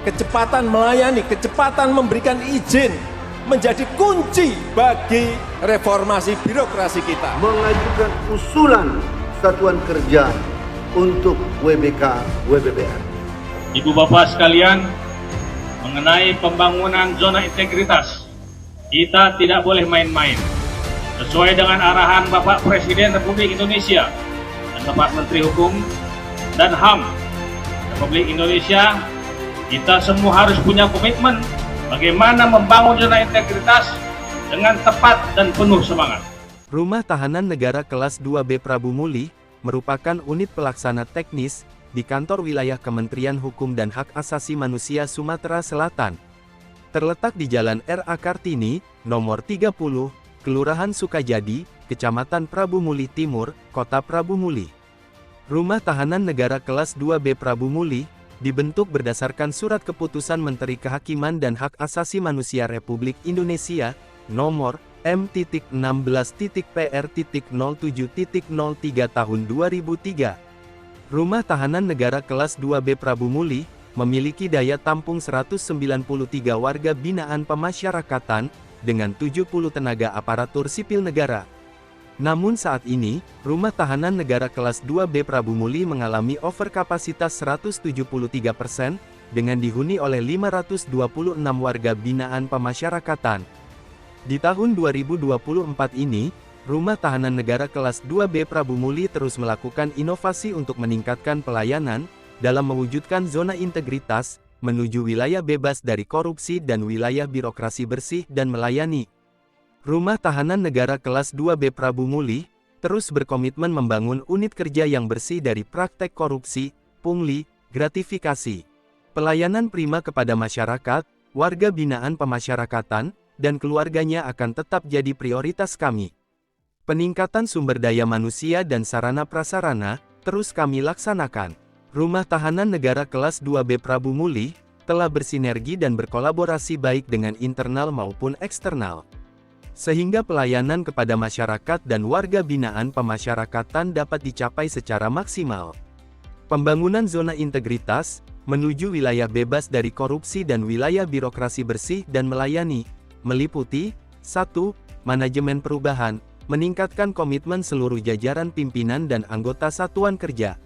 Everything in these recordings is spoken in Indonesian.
kecepatan melayani, kecepatan memberikan izin menjadi kunci bagi reformasi birokrasi kita. Mengajukan usulan satuan kerja untuk WBK WBBR. Ibu Bapak sekalian, mengenai pembangunan zona integritas, kita tidak boleh main-main. Sesuai dengan arahan Bapak Presiden Republik Indonesia dan Bapak Menteri Hukum dan HAM Republik Indonesia, kita semua harus punya komitmen bagaimana membangun zona integritas dengan tepat dan penuh semangat. Rumah Tahanan Negara Kelas 2B Prabu Muli merupakan unit pelaksana teknis di kantor wilayah Kementerian Hukum dan Hak Asasi Manusia Sumatera Selatan. Terletak di Jalan R.A. Kartini, nomor 30, Kelurahan Sukajadi, Kecamatan Prabu Muli Timur, Kota Prabu Muli. Rumah Tahanan Negara Kelas 2B Prabu Muli dibentuk berdasarkan Surat Keputusan Menteri Kehakiman dan Hak Asasi Manusia Republik Indonesia, nomor M.16.PR.07.03 tahun 2003. Rumah Tahanan Negara Kelas 2B Prabu Muli memiliki daya tampung 193 warga binaan pemasyarakatan dengan 70 tenaga aparatur sipil negara. Namun saat ini, Rumah Tahanan Negara Kelas 2B Prabu Muli mengalami overkapasitas 173% dengan dihuni oleh 526 warga binaan pemasyarakatan. Di tahun 2024 ini, Rumah Tahanan Negara Kelas 2B Prabu Muli terus melakukan inovasi untuk meningkatkan pelayanan dalam mewujudkan zona integritas menuju wilayah bebas dari korupsi dan wilayah birokrasi bersih dan melayani. Rumah Tahanan Negara Kelas 2B Prabu Muli terus berkomitmen membangun unit kerja yang bersih dari praktek korupsi, pungli, gratifikasi. Pelayanan prima kepada masyarakat, warga binaan pemasyarakatan, dan keluarganya akan tetap jadi prioritas kami. Peningkatan sumber daya manusia dan sarana prasarana terus kami laksanakan. Rumah Tahanan Negara Kelas 2B Prabu Muli telah bersinergi dan berkolaborasi baik dengan internal maupun eksternal, sehingga pelayanan kepada masyarakat dan warga binaan pemasyarakatan dapat dicapai secara maksimal. Pembangunan zona integritas menuju wilayah bebas dari korupsi dan wilayah birokrasi bersih dan melayani meliputi 1. Manajemen perubahan, meningkatkan komitmen seluruh jajaran pimpinan dan anggota satuan kerja.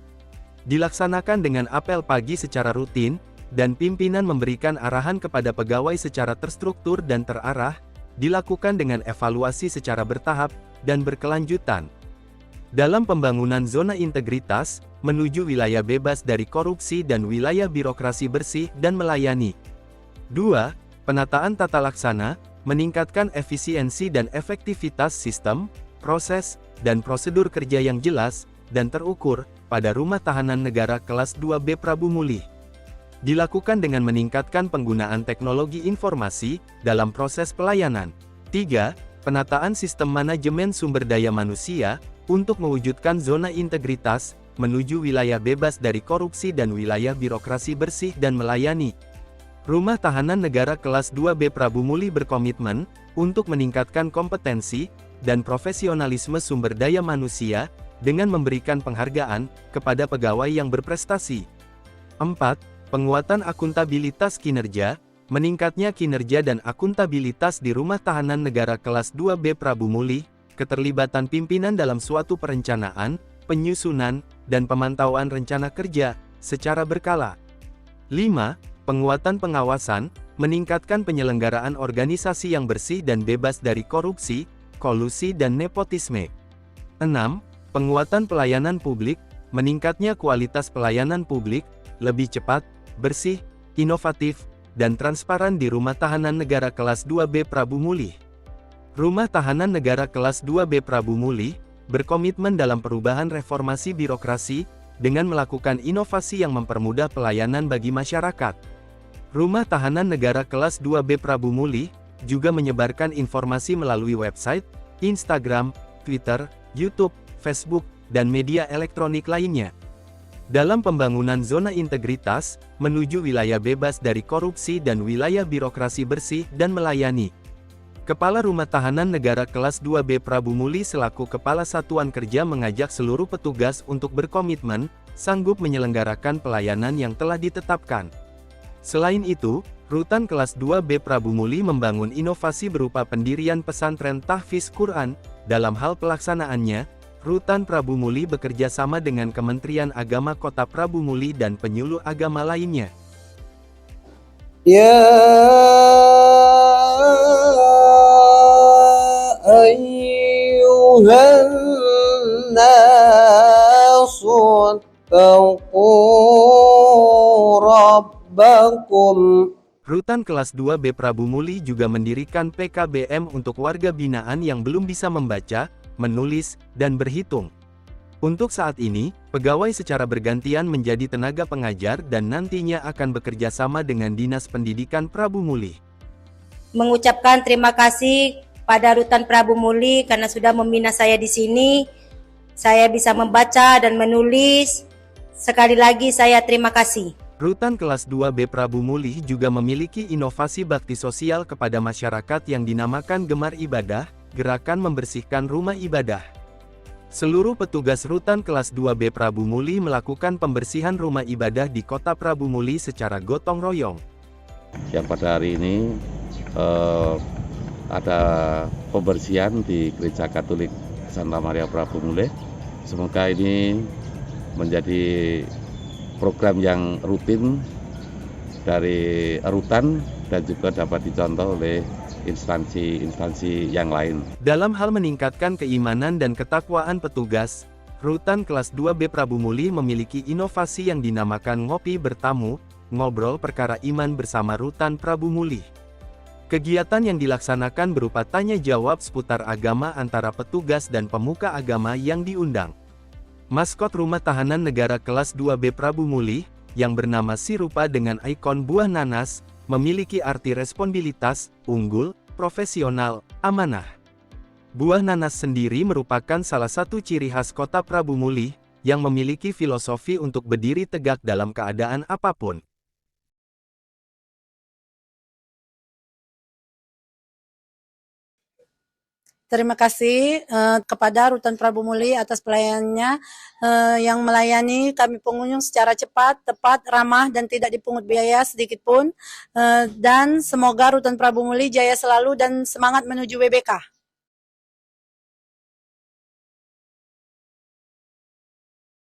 Dilaksanakan dengan apel pagi secara rutin, dan pimpinan memberikan arahan kepada pegawai secara terstruktur dan terarah, dilakukan dengan evaluasi secara bertahap dan berkelanjutan. Dalam pembangunan zona integritas, menuju wilayah bebas dari korupsi dan wilayah birokrasi bersih dan melayani. 2. Penataan tata laksana, meningkatkan efisiensi dan efektivitas sistem, proses, dan prosedur kerja yang jelas dan terukur pada Rumah Tahanan Negara Kelas 2B Prabu Muli. Dilakukan dengan meningkatkan penggunaan teknologi informasi dalam proses pelayanan. 3. Penataan sistem manajemen sumber daya manusia untuk mewujudkan zona integritas menuju wilayah bebas dari korupsi dan wilayah birokrasi bersih dan melayani. Rumah Tahanan Negara Kelas 2B Prabu Muli berkomitmen untuk meningkatkan kompetensi dan profesionalisme sumber daya manusia dengan memberikan penghargaan kepada pegawai yang berprestasi. 4. Penguatan akuntabilitas kinerja, meningkatnya kinerja dan akuntabilitas di Rumah Tahanan Negara Kelas 2B Prabu Muli, keterlibatan pimpinan dalam suatu perencanaan, penyusunan, dan pemantauan rencana kerja secara berkala. 5. Penguatan pengawasan, meningkatkan penyelenggaraan organisasi yang bersih dan bebas dari korupsi, kolusi dan nepotisme. 6. Penguatan pelayanan publik, meningkatnya kualitas pelayanan publik, lebih cepat, bersih, inovatif, dan transparan di Rumah Tahanan Negara Kelas 2B Prabu Muli. Rumah Tahanan Negara Kelas 2B Prabu Muli berkomitmen dalam perubahan reformasi birokrasi dengan melakukan inovasi yang mempermudah pelayanan bagi masyarakat. Rumah Tahanan Negara Kelas 2B Prabu Muli juga menyebarkan informasi melalui website, Instagram, Twitter, YouTube, Facebook, dan media elektronik lainnya. Dalam pembangunan zona integritas, menuju wilayah bebas dari korupsi dan wilayah birokrasi bersih dan melayani. Kepala Rumah Tahanan Negara Kelas 2B Prabu Muli selaku Kepala Satuan Kerja mengajak seluruh petugas untuk berkomitmen, sanggup menyelenggarakan pelayanan yang telah ditetapkan. Selain itu, Rutan kelas 2B Prabu Muli membangun inovasi berupa pendirian pesantren tahfiz Quran. Dalam hal pelaksanaannya, Rutan Prabu Muli bekerja sama dengan Kementerian Agama Kota Prabu Muli dan penyuluh agama lainnya. Ya ayyuhan nasu taqu rabbakum. Rutan kelas 2B Prabu Muli juga mendirikan PKBM untuk warga binaan yang belum bisa membaca, menulis, dan berhitung. Untuk saat ini, pegawai secara bergantian menjadi tenaga pengajar dan nantinya akan bekerja sama dengan Dinas Pendidikan Prabu Muli. Mengucapkan terima kasih pada Rutan Prabu Muli karena sudah membina saya di sini. Saya bisa membaca dan menulis. Sekali lagi saya terima kasih. Rutan kelas 2B Prabu Muli juga memiliki inovasi bakti sosial kepada masyarakat yang dinamakan Gemar Ibadah, gerakan membersihkan rumah ibadah. Seluruh petugas Rutan kelas 2B Prabu Muli melakukan pembersihan rumah ibadah di Kota Prabu Muli secara gotong royong. Yang pada hari ini ada pembersihan di Gereja Katolik Santa Maria Prabu Muli. Semoga ini menjadi program yang rutin dari Rutan dan juga dapat dicontoh oleh instansi-instansi yang lain. Dalam hal meningkatkan keimanan dan ketakwaan petugas, Rutan kelas 2B Prabu Muli memiliki inovasi yang dinamakan Ngopi Bertamu, ngobrol perkara iman bersama Rutan Prabu Muli. Kegiatan yang dilaksanakan berupa tanya jawab seputar agama antara petugas dan pemuka agama yang diundang. Maskot Rumah Tahanan Negara kelas 2B Prabu Muli, yang bernama Sirupa dengan ikon buah nanas, memiliki arti responsibilitas, unggul, profesional, amanah. Buah nanas sendiri merupakan salah satu ciri khas Kota Prabu Muli, yang memiliki filosofi untuk berdiri tegak dalam keadaan apapun. Terima kasih kepada Rutan Prabu Muli atas pelayanannya yang melayani kami pengunjung secara cepat, tepat, ramah, dan tidak dipungut biaya sedikit pun. Dan semoga Rutan Prabu Muli jaya selalu dan semangat menuju WBK.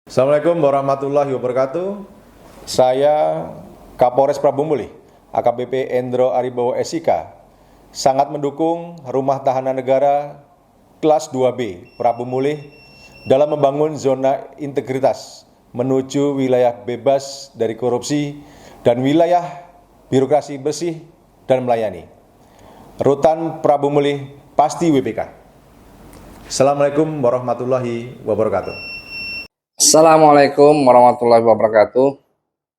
Assalamualaikum warahmatullahi wabarakatuh. Saya Kapolres Prabu Muli, AKBP Endro Aribowo SIK, sangat mendukung Rumah Tahanan Negara kelas 2B Prabu Muli dalam membangun zona integritas menuju wilayah bebas dari korupsi dan wilayah birokrasi bersih dan melayani. Rutan Prabu Muli pasti WBK. Assalamualaikum warahmatullahi wabarakatuh. Assalamualaikum warahmatullahi wabarakatuh.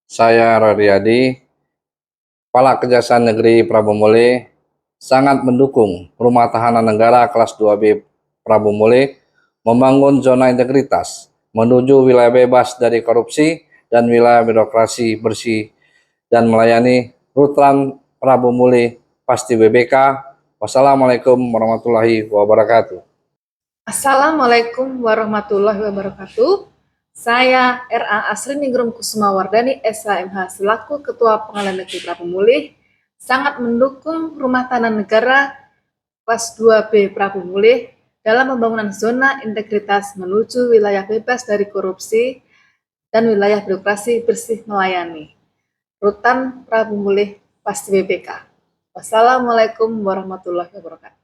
Saya Rodiadi, Kepala Kejaksaan Negeri Prabu Muli, sangat mendukung Rumah Tahanan Negara kelas 2B Prabu Muli membangun zona integritas menuju wilayah bebas dari korupsi dan wilayah birokrasi bersih dan melayani. Rutan Prabu Muli pasti WBK. Wassalamualaikum warahmatullahi wabarakatuh. Assalamualaikum warahmatullahi wabarakatuh. Saya RA Asrini Ningrum Kusuma Wardani, SHMH selaku Ketua Pengadilan Negeri Prabu Muli, sangat mendukung Rumah Tahanan Negara kelas 2B Prabu Muli dalam pembangunan zona integritas menuju wilayah bebas dari korupsi dan wilayah birokrasi bersih melayani. Rutan Prabu Muli pasti WBK. Wassalamualaikum warahmatullahi wabarakatuh.